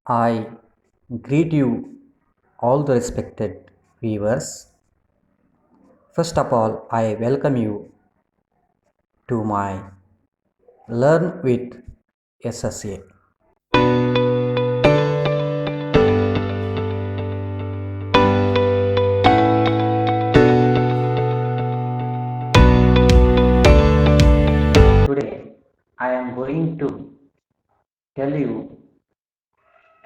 I greet you, all the respected viewers. First of all, I welcome you to my Learn with SSA. Today, I am going to tell you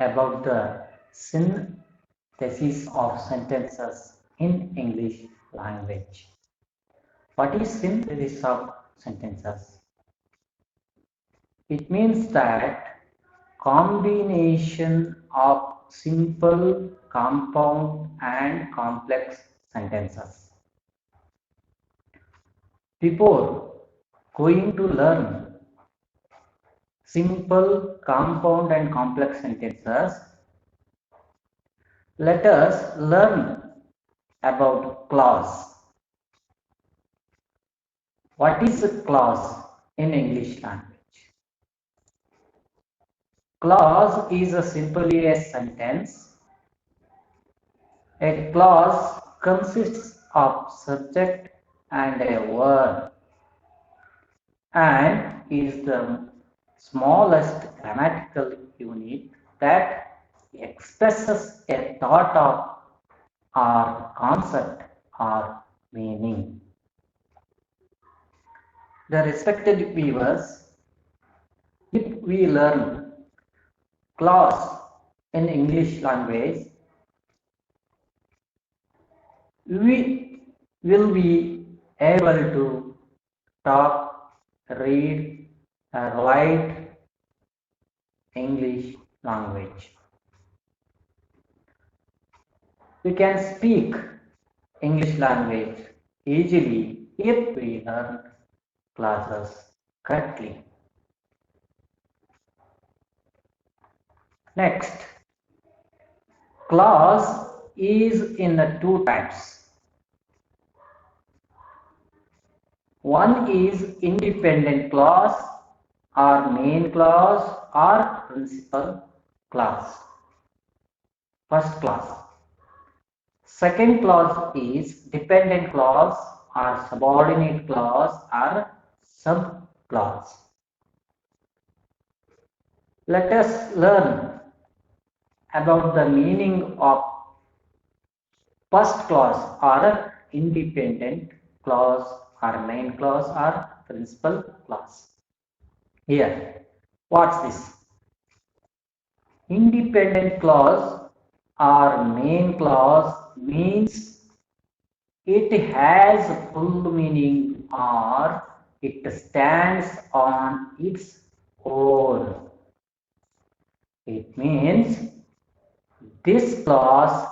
about the synthesis of sentences in English language. What is synthesis of sentences? It means that combination of simple, compound and complex sentences. Before going to learn simple, compound and complex sentences, let us learn about clause. What is a clause in English language? Clause is simply a sentence. A clause consists of subject and a verb and is the smallest grammatical unit that expresses a thought of or concept or meaning. The respected viewers, if we learn clause in English language, we will be able to talk, read, write English language. We can speak English language easily if we learn clauses correctly. Next, clause is in the two types. One is independent clause or main clause or principal clause. First clause. Second clause is dependent clause or subordinate clause or subclause. Let us learn about the meaning of first clause or independent clause or main clause or principal clause. Here, what's this? Independent clause or main clause means it has full meaning or it stands on its own. It means this clause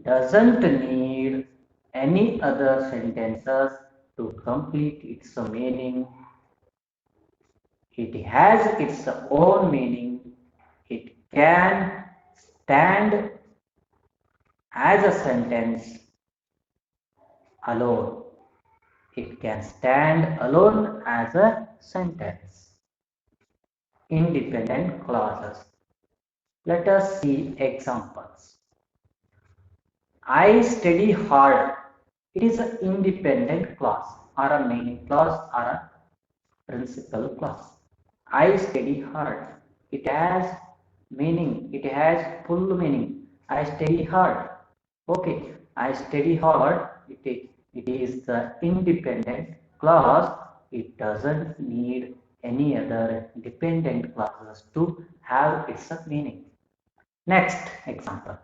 doesn't need any other sentences to complete its meaning. It has its own meaning. It can stand as a sentence alone. It can stand alone as a sentence. Independent clauses. Let us see examples. I study hard. It is an independent clause or a main clause or a principal clause. I study hard. It has meaning. It has full meaning. I study hard. Okay, I study hard. It is the independent clause. It doesn't need any other dependent clauses to have its meaning. Next example.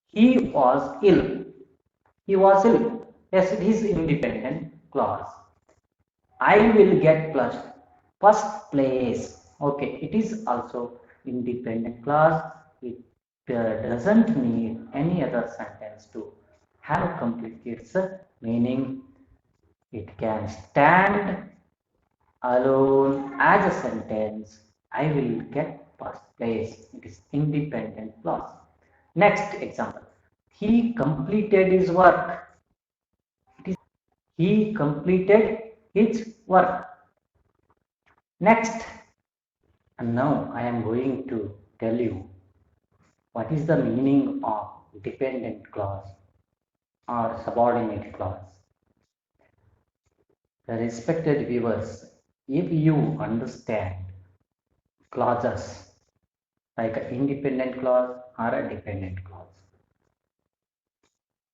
He was ill. He was ill. Yes, it is independent clause. I will get plus first place. Okay, it is also independent clause. It doesn't need any other sentence to have complete its meaning. It can stand alone as a sentence. I will get first place. It is independent clause. Next example. He completed his work. He completed his work. Next, and now I am going to tell you what is the meaning of dependent clause or subordinate clause. The respected viewers, if you understand clauses like an independent clause or a dependent clause,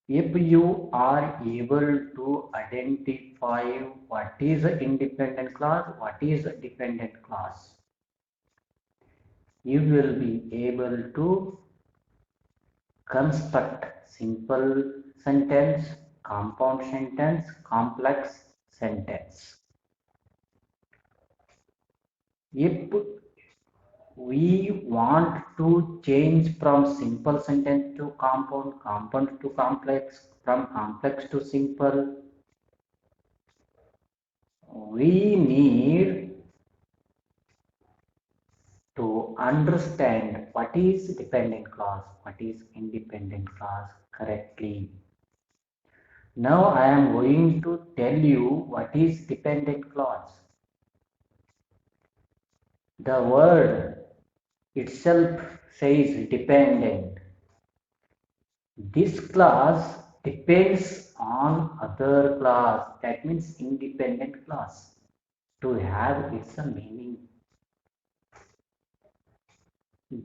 if you are able to identify what is an independent clause, what is a dependent clause, you will be able to construct simple sentence, compound sentence, complex sentence. If we want to change from simple sentence to compound, compound to complex, from complex to simple, we need to understand what is dependent clause, what is independent clause correctly. Now I am going to tell you what is dependent clause. The word itself says dependent. This clause depends on other clause, that means independent clause, to have its meaning.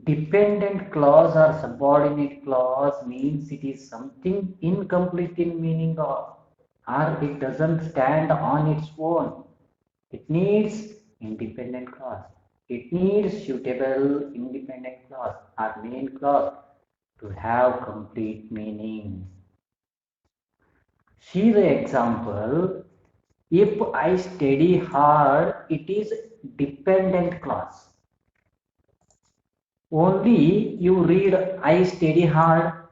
Dependent clause or subordinate clause means it is something incomplete in meaning, or it doesn't stand on its own. It needs independent clause. It needs suitable independent clause or main clause to have complete meaning. See the example. If I study hard, it is dependent clause. Only you read I study hard,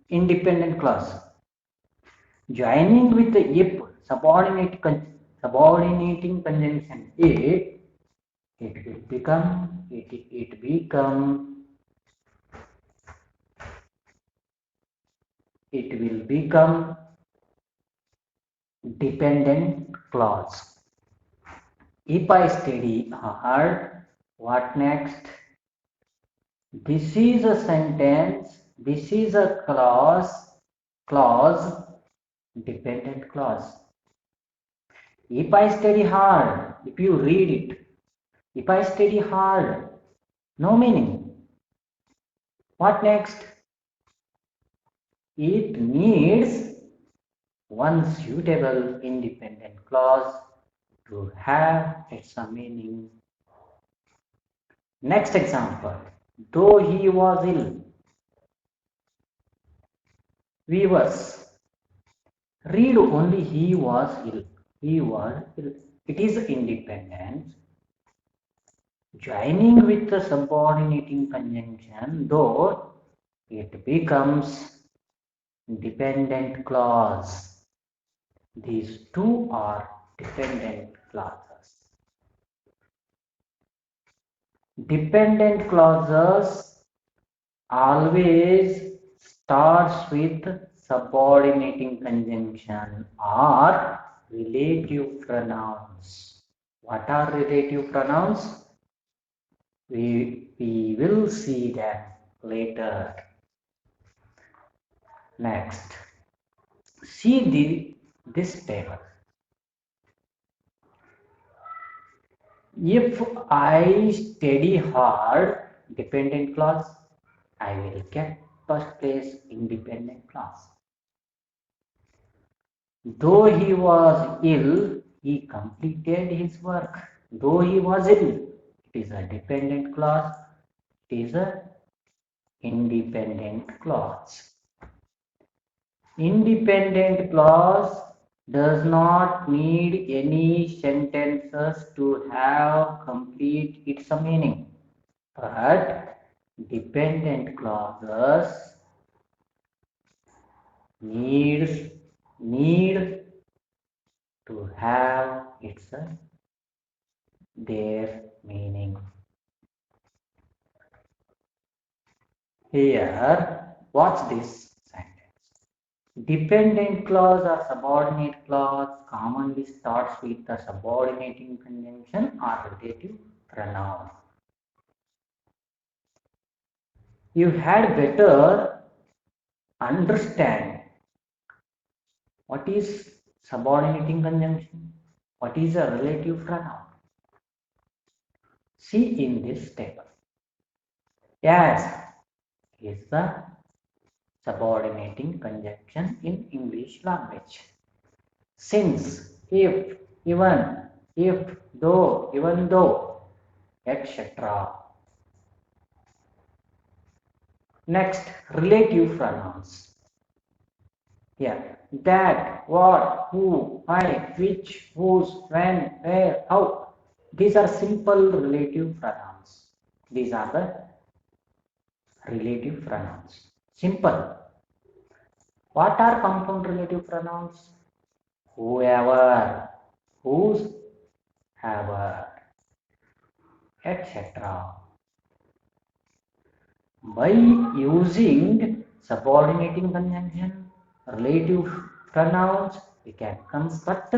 independent clause. Joining with the if subordinating conjunction, it will become dependent clause. If I study hard, what next? This is a sentence, this is a clause, dependent clause. If I study hard, if you read it, if I study hard, no meaning. What next? It needs one suitable independent clause to have its meaning. Next example, though he was ill. Viewers, read only he was ill. He was ill. It is independent. Joining with the subordinating conjunction, though, it becomes dependent clause. These two are dependent clauses. Dependent clauses always starts with subordinating conjunction or relative pronouns. What are relative pronouns? We will see them later. Next, see this table. If I study hard, dependent clause, I will get first place independent clause. Though he was ill, he completed his work. Though he was ill, it is a dependent clause, it is a independent clause. Independent clause does not need any sentences to have complete its meaning, but dependent clauses need to have their meaning. Here, watch this sentence. Dependent clause or subordinate clause commonly starts with the subordinating conjunction or relative pronoun. you had better understand what is subordinating conjunction, what is a relative pronoun. See in this table. As is the subordinating conjunction in English language. Since, if, even, if, though, even though, etc. Next, relative pronouns. Here, that, what, who, why, which, whose, when, where, how. These are simple relative pronouns. These are the relative pronouns. Simple. What are compound relative pronouns? Whoever, whose, ever, etc. By using subordinating conjunction, relative pronouns, we can construct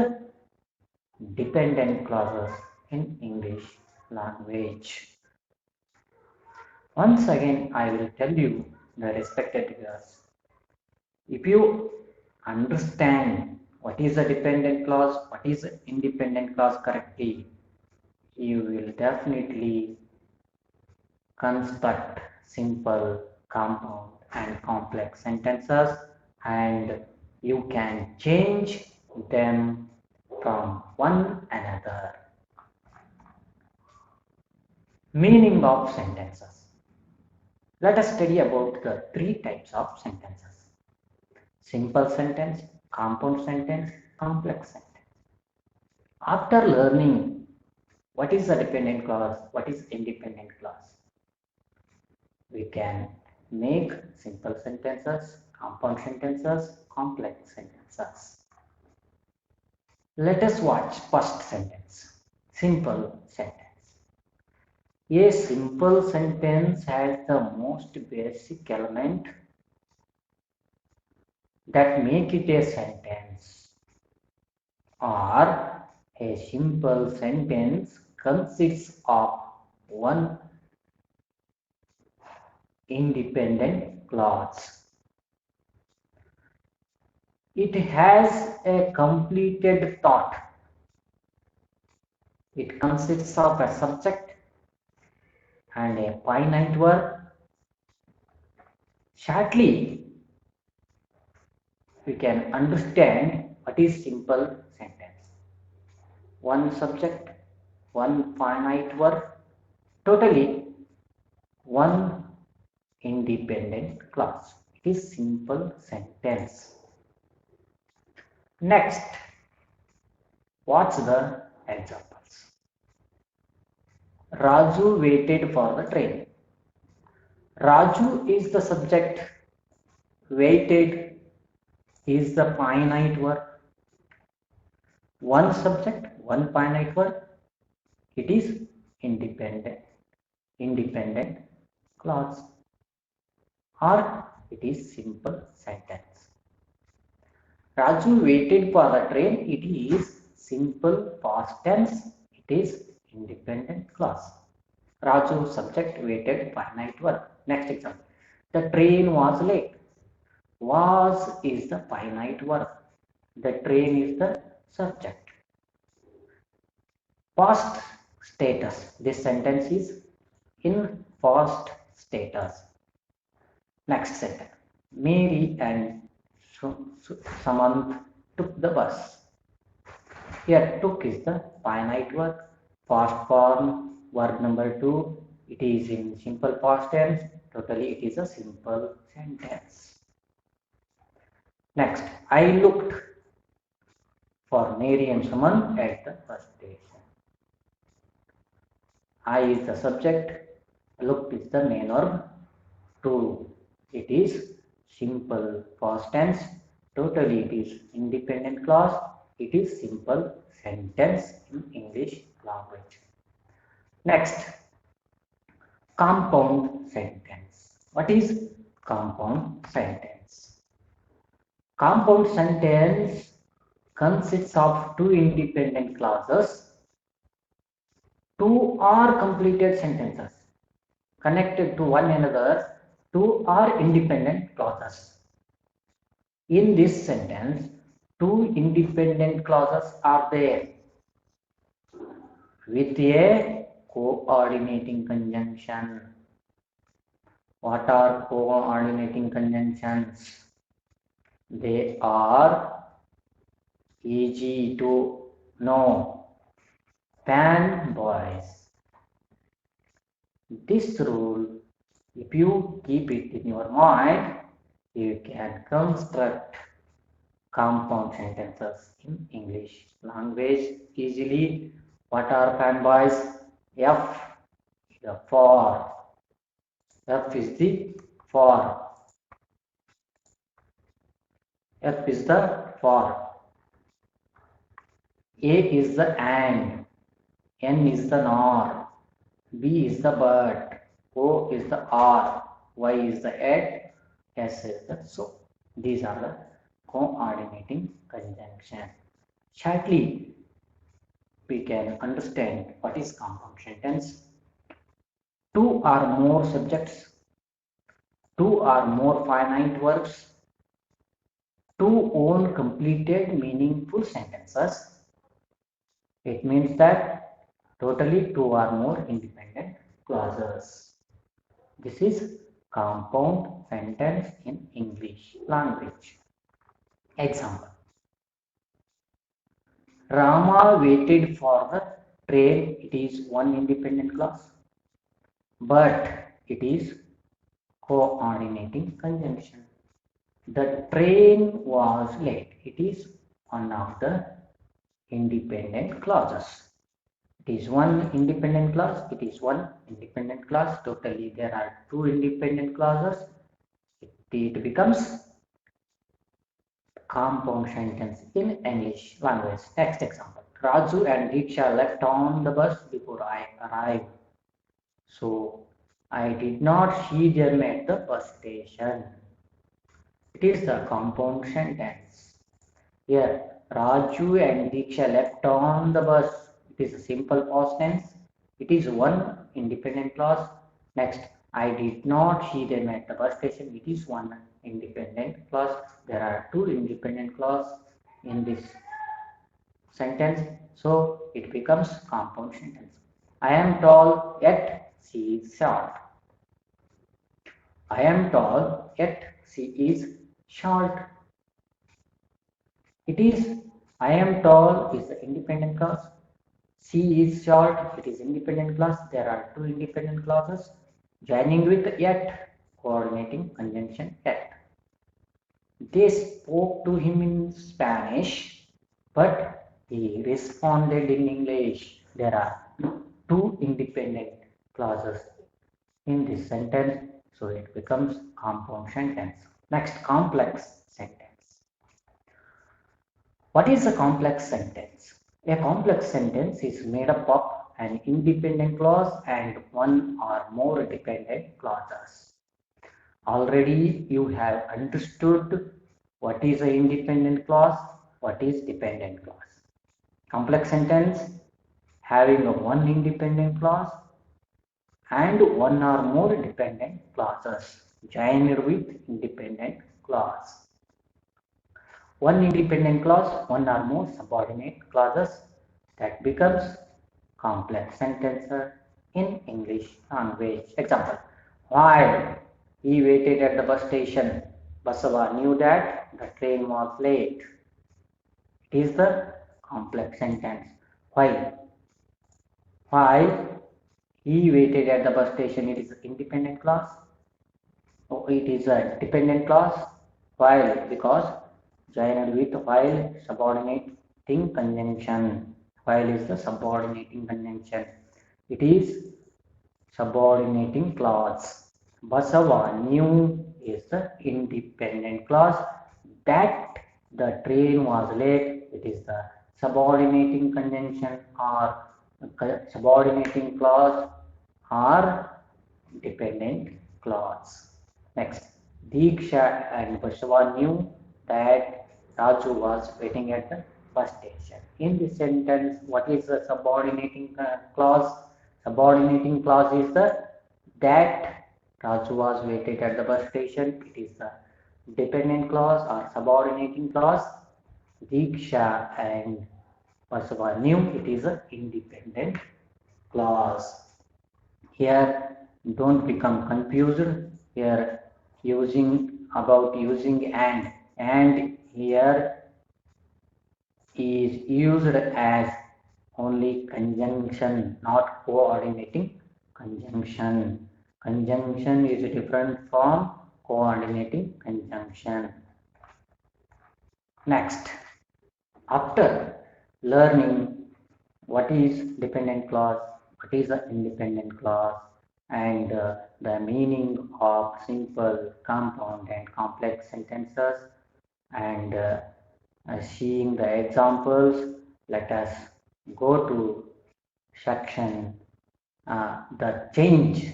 dependent clauses in English language. Once again, I will tell you, the respected viewers, if you understand what is a dependent clause, what is an independent clause correctly, you will definitely construct simple, compound and complex sentences, and you can change them from one another. Meaning of sentences. Let us study about the three types of sentences. Simple sentence, compound sentence, complex sentence. After learning what is a dependent clause, what is independent clause, we can make simple sentences, compound sentences, complex sentences. Let us watch first sentence. Simple sentence. A simple sentence has the most basic element that make it a sentence, or a simple sentence consists of one independent clause. It has a completed thought. It consists of a subject and a finite verb. Shortly, we can understand what is simple sentence. One subject, one finite verb, totally one independent clause. It is simple sentence. Next, what's the examples? Raju waited for the train. Raju is the subject, waited is the finite verb. One subject, one finite verb, it is independent clause, or it is simple sentence. Raju waited for the train, it is simple past tense, it is independent clause. Raju subject, waited finite verb. Next example. The train was late. Was is the finite verb. The train is the subject. Past status. This sentence is in past status. Next sentence. Mary and Samant took the bus. Here took is the finite verb. Past form, verb number 2. It is in simple past tense. Totally it is a simple sentence. Next, I looked for Mary and Samant at the bus station. I is the subject, looked is the main verb, to it is simple past tense, totally it is independent clause, it is simple sentence in English language. Next, compound sentence. What is compound sentence? Compound sentence consists of two independent clauses, two or completed sentences connected to one another Two are independent clauses. In this sentence, two independent clauses are there with a coordinating conjunction. What are coordinating conjunctions? They are easy to know. Fanboys. This rule, if you keep it in your mind, you can construct compound sentences in English language easily. What are fanboys? F, the for. F is the for. F is the for. A is the and. N is the nor. B is the but. O is the or. Y is the at. S is the so. These are the coordinating conjunction. Shortly, we can understand what is compound sentence. Two or more subjects, two or more finite verbs, two own completed meaningful sentences. It means that totally two or more independent clauses. This is compound sentence in English language. Example. Rama waited for the train. It is one independent clause, but it is coordinating conjunction. The train was late. It is one of the independent clauses. It is one independent clause. It is one independent clause. Totally, there are two independent clauses. It becomes compound sentence in English language. Next example. Raju and Diksha left on the bus before I arrived. So I did not see them at the bus station. It is the compound sentence. Here, Raju and Diksha left on the bus. It is a simple past tense. It is one independent clause. Next, I did not see them at the bus station. It is one independent clause. There are two independent clause in this sentence. So it becomes compound sentence. I am tall yet she is short. I am tall yet she is short. It is I am tall is the independent clause. She is short, it is independent clause. There are two independent clauses joining with yet, coordinating conjunction yet. They spoke to him in Spanish, but he responded in English. There are two independent clauses in this sentence, so it becomes compound sentence. Next, complex sentence. What is a complex sentence? A complex sentence is made up of an independent clause and one or more dependent clauses. Already you have understood what is an independent clause, what is dependent clause. Complex sentence having a one independent clause and one or more dependent clauses joined with independent clause. One independent clause, one or more subordinate clauses, that becomes complex sentence in English language. Example, while he waited at the bus station, Basava knew that the train was late. It is the complex sentence. While he waited at the bus station, it is an independent clause. Oh, it is a dependent clause. While, because joined with while subordinating conjunction. While is the subordinating conjunction. It is subordinating clause. Basava knew is the independent clause that the train was late. It is the subordinating conjunction or subordinating clause or dependent clause. Next, Diksha and Basava knew that Raju was waiting at the bus station. In this sentence, what is the subordinating clause? Subordinating clause is the that Raju was waited at the bus station. It is the dependent clause or subordinating clause. Diksha and Vasava knew. It is an independent clause. Here, don't become confused. Here, using and here is used as only conjunction, not coordinating conjunction. Conjunction is different from coordinating conjunction. Next, after learning what is dependent clause, what is an independent clause, and the meaning of simple, compound, and complex sentences, and seeing the examples, let us go to section the change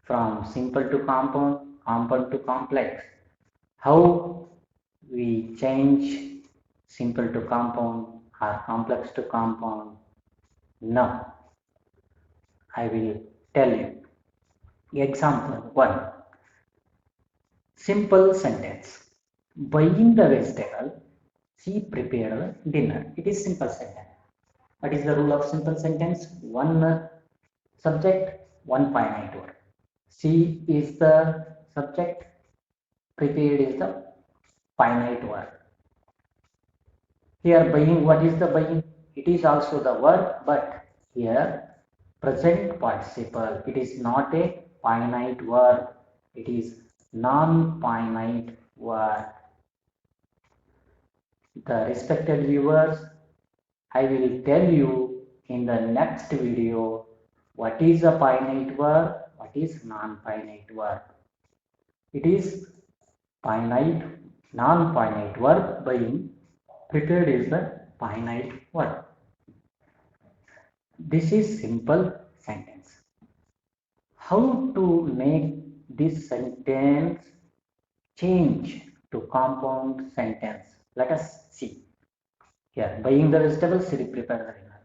from simple to compound, compound to complex. How we change simple to compound or complex to compound. Now, I will tell you. Example 1. Simple sentence. Buying the vegetable, she prepared dinner. It is simple sentence. What is the rule of simple sentence? One subject, one finite word. She is the subject, prepared is the finite word. Here buying, what is the buying? It is also the verb, but here present participle. It is not a finite verb. It is non-finite word. The respected viewers, I will tell you in the next video what is a finite verb, what is non-finite verb. It is finite, non-finite verb being prepared is the finite verb. This is simple sentence. How to make this sentence change to compound sentence? Let us see. Here, buying the vegetable, she prepared the dinner.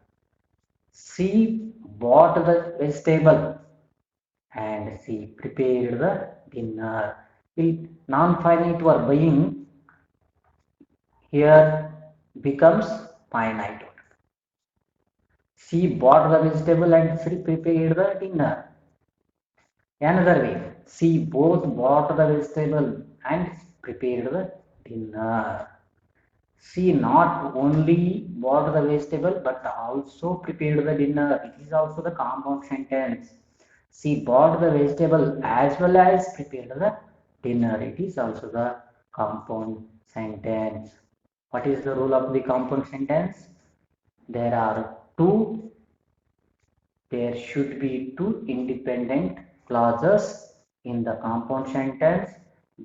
She bought the vegetable and she prepared the dinner. Non-finite verb buying here becomes finite. She bought the vegetable and she prepared the dinner. Another way, she both bought the vegetable and prepared the dinner. She not only bought the vegetable but also prepared the dinner. It is also the compound sentence. She bought the vegetable as well as prepared the dinner. It is also the compound sentence. What is the rule of the compound sentence? There are two. There should be two independent clauses in the compound sentence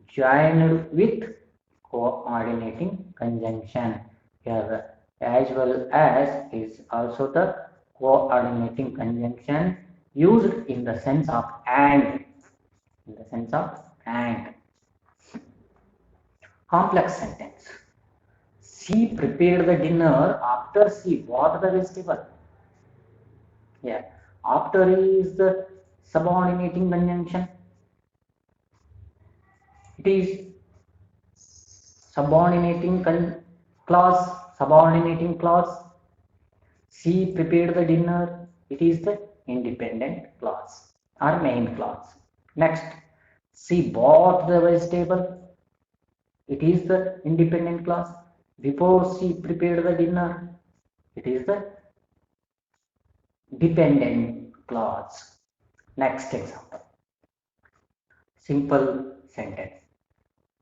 joined with coordinating conjunction. Here, as well as is also the coordinating conjunction used in the sense of and. In the sense of and. Complex sentence. She prepared the dinner after she bought the vegetable. Yeah. After is the subordinating conjunction. It is clause, subordinating clause. She prepared the dinner. It is the independent clause or main clause. Next, she bought the vegetable. It is the independent clause. Before she prepared the dinner, it is the dependent clause. Next example. Simple sentence.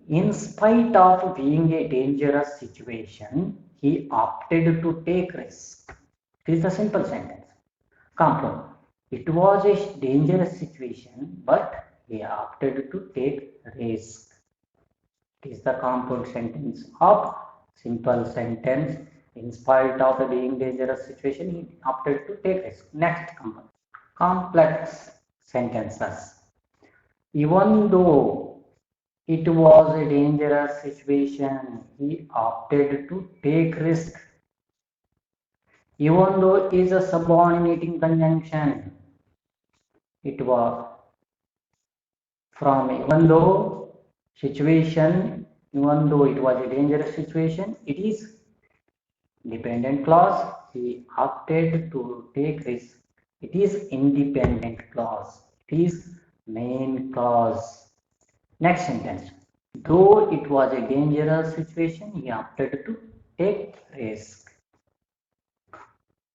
In spite of being a dangerous situation, he opted to take risk. It is the simple sentence. Compound. It was a dangerous situation, but he opted to take risk. It is the compound sentence of simple sentence. In spite of being dangerous situation, he opted to take risk. Next compound. Complex sentences. Even though it was a dangerous situation, he opted to take risk. Even though it is a subordinating conjunction, it was from even though it was a dangerous situation, it is dependent clause. He opted to take risk. It is independent clause. It is main clause. Next sentence. Though it was a dangerous situation, he opted to take risk.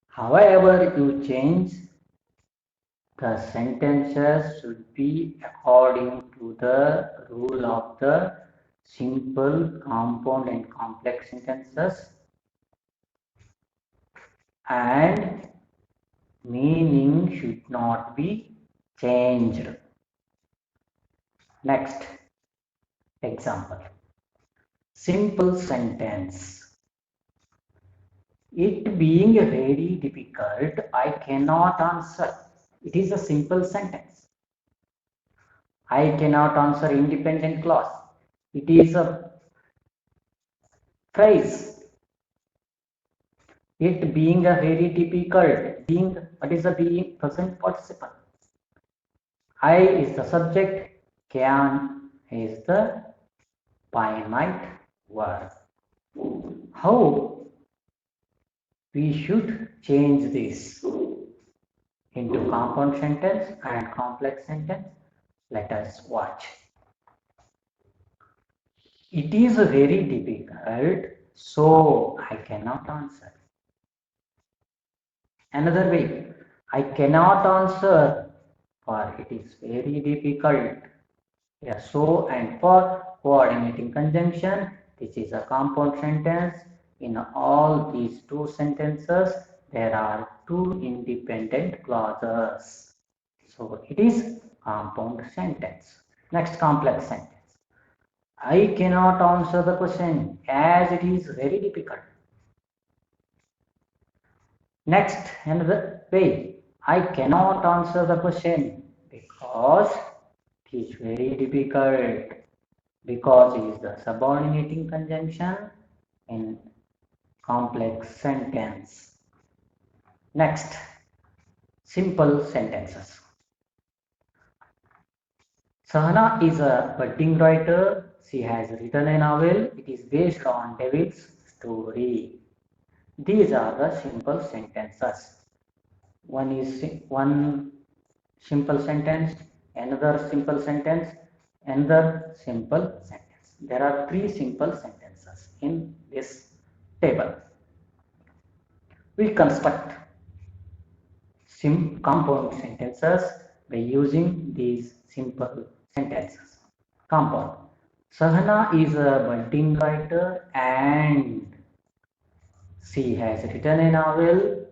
However, you change the sentences should be according to the rule of the simple, compound, and complex sentences, and meaning should not be changed. Next example. Simple sentence. It being very difficult, I cannot answer. It is a simple sentence. I cannot answer independent clause. It is a phrase. It being a very difficult. Being, what is the being? Present participle. I is the subject. Can is the finite verb. How we should change this into compound sentence and complex sentence? Let us watch. It is very difficult, so I cannot answer. Another way, I cannot answer, for it is very difficult. Yeah, so and for coordinating conjunction, this is a compound sentence. In all these two sentences, there are two independent clauses. So it is compound sentence. Next, complex sentence. I cannot answer the question as it is very difficult. Next, another way. I cannot answer the question because it is very difficult. Because it is the subordinating conjunction in complex sentence. Next, simple sentences. Sahana is a budding writer. She has written a novel. It is based on Devil's story. These are the simple sentences. One simple sentence, another simple sentence, another simple sentence. There are three simple sentences in this table. We construct compound sentences by using these simple sentences. Compound. Sahana is a budding writer and she has written a novel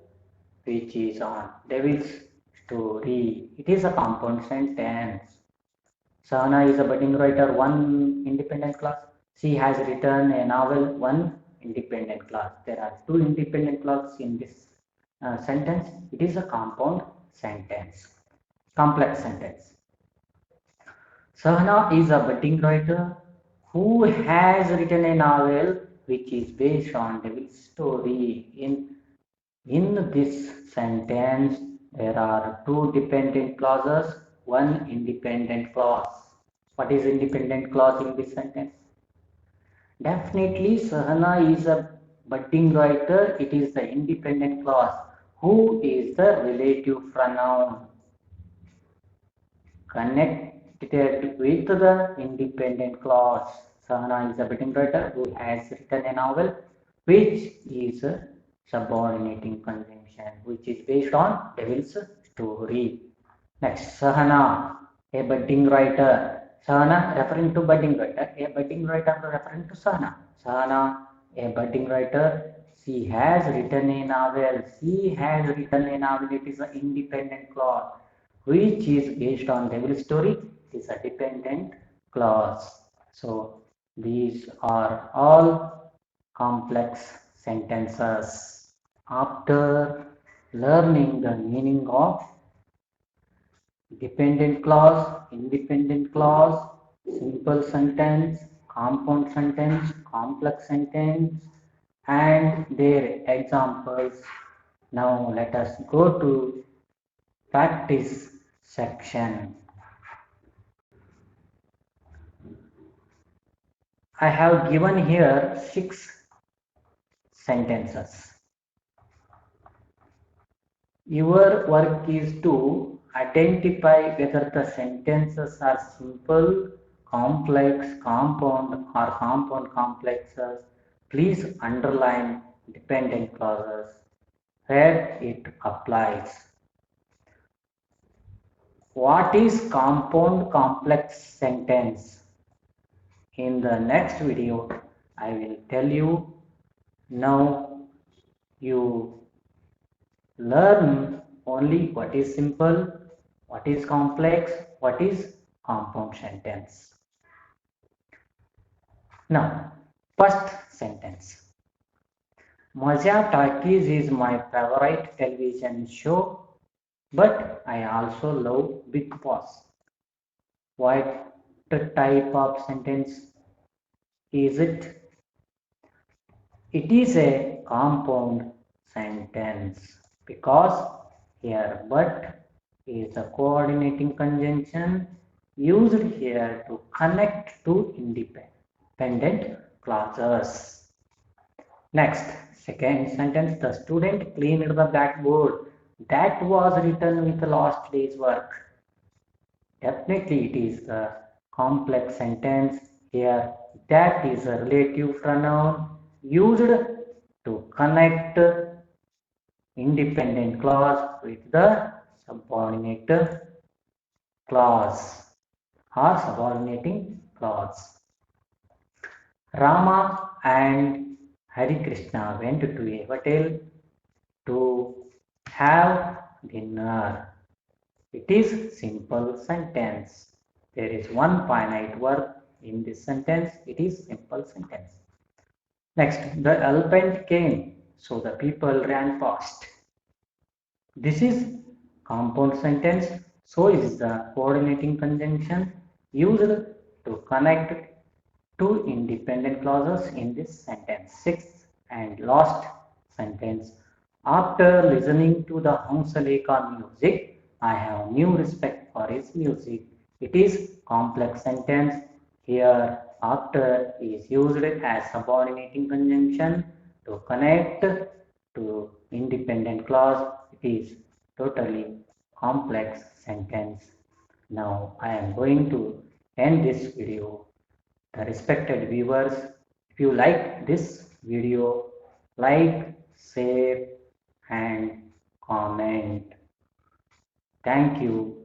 which is on Devil's story. It is a compound sentence. Sahana is a budding writer, one independent clause. She has written a novel, one independent clause. There are two independent clauses in this sentence. It is a compound sentence, complex sentence. Sahana is a budding writer who has written a novel which is based on Devil's story. In this sentence, there are two dependent clauses, one independent clause. What is independent clause in this sentence? Definitely, Sahana is a budding writer. It is the independent clause. Who is the relative pronoun connected with the independent clause? Sahana is a budding writer who has written a novel which is a subordinating conjunction, which is based on Devil's story. Next, Sahana, a budding writer. Sahana referring to budding writer, a budding writer referring to Sahana. Sahana, a budding writer. She has written a novel. She has written a novel. It is an independent clause, which is based on Devil story. It is a dependent clause. So these are all complex sentences. After learning the meaning of dependent clause, independent clause, simple sentence, compound sentence, complex sentence, and their examples. Now let us go to practice section. I have given here 6 sentences. Your work is to identify whether the sentences are simple, complex, compound, or compound complexes. Please underline dependent clauses where it applies. What is compound complex sentence? In the next video, I will tell you. Now you learn only what is simple, what is complex, what is compound sentence. Now, first sentence. Mazha Talkies is my favorite television show, but I also love Big Boss. What type of sentence is it? It is a compound sentence because here but is the coordinating conjunction used here to connect two independent clauses. Next, second sentence, the student cleaned the blackboard. That was written with last day's work. Definitely it is the complex sentence here. That is a relative pronoun used to connect independent clause with the subordinate clause or subordinating clause. Rama and Hari Krishna went to a hotel to have dinner. It is simple sentence. There is one finite verb in this sentence. It is simple sentence. Next, the elephant came, so the people ran fast. This is compound sentence. So is the coordinating conjunction used to connect two independent clauses in this sentence. Sixth and last sentence. After listening to the Hamsalekha music, I have new respect for his music. It is complex sentence. Here, after is used as subordinating conjunction to connect to independent clause. It is totally complex sentence. Now, I am going to end this video. The respected viewers, if you like this video, like, share and comment. Thank you.